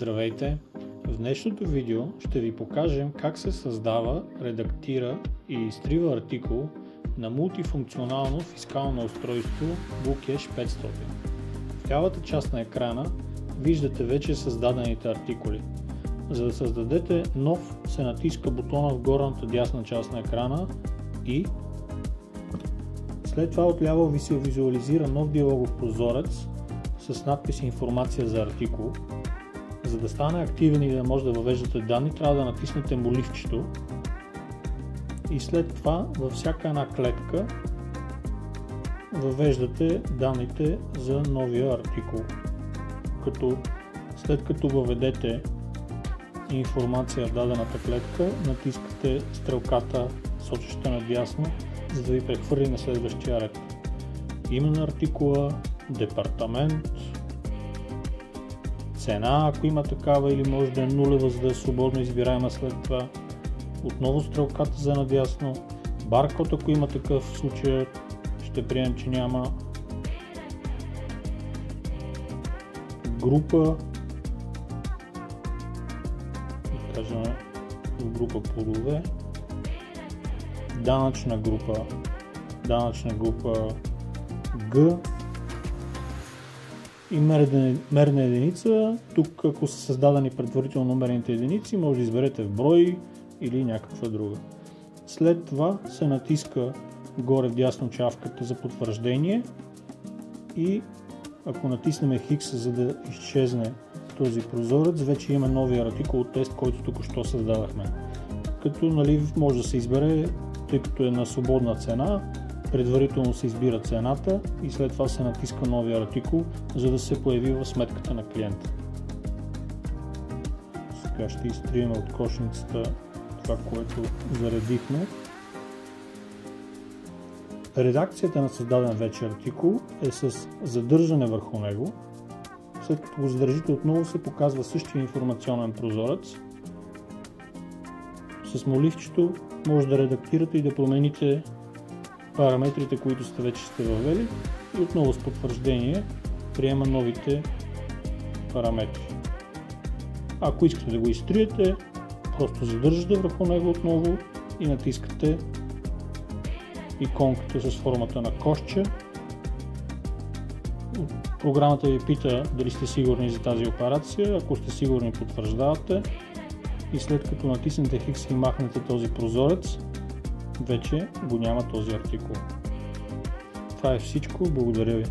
Здравейте! В днешното видео ще ви покажем как се създава, редактира и изтрива артикул на мултифункционално фискално устройство Bluecash 500. В лявата част на екрана виждате вече създадените артикули. За да създадете нов, се натиска бутона в горната дясна част на екрана и след това отляво ви се визуализира нов диалогов прозорец с надпис информация за артикул. За да стане активен и да може да въвеждате данни, трябва да натиснете моливчето и след това във всяка една клетка въвеждате данните за новия артикул. След като въведете информация в дадената клетка, натискате стрелката сочеща надясно, за да ви прехвърли на следващия ред. Име на артикула, департамент, цена, ако има такава, или може да е нулева, за да е свободно избираема след това. Отново стрелката за надясно, баркод, ако има такъв, в случая ще приемем, че няма. Група, да кажем група плодове, данъчна група Г и мерна единица. Тук, ако са създадени предварително мерените единици, може да изберете в брой или някаква друга. След това се натиска горе вдясно чавката за потвърждение и ако натиснем X, за да изчезне този прозорец, вече има новия артикул тест, който току-що създадахме. Като може да се избере, тъй като е на свободна цена, предварително се избира цената и след това се натиска новия артикул, за да се появи в сметката на клиента. Сега ще изтрием от кошницата това, което заредихме. Редакцията на създаден вече артикул е с задържане върху него. След като го задържите, отново се показва същия информационен прозорец. С моливчето може да редактирате и да промените параметрите, които вече сте въвели, и отново с потвърждение приема новите параметри. Ако искате да го изтриете, просто задържате върху него отново и натискате иконката с формата на кошче. Програмата ви пита дали сте сигурни за тази операция. Ако сте сигурни, потвърждавате и след като натиснете X и махнете този прозорец, вече го няма този артикул. Това е всичко. Благодаря ви.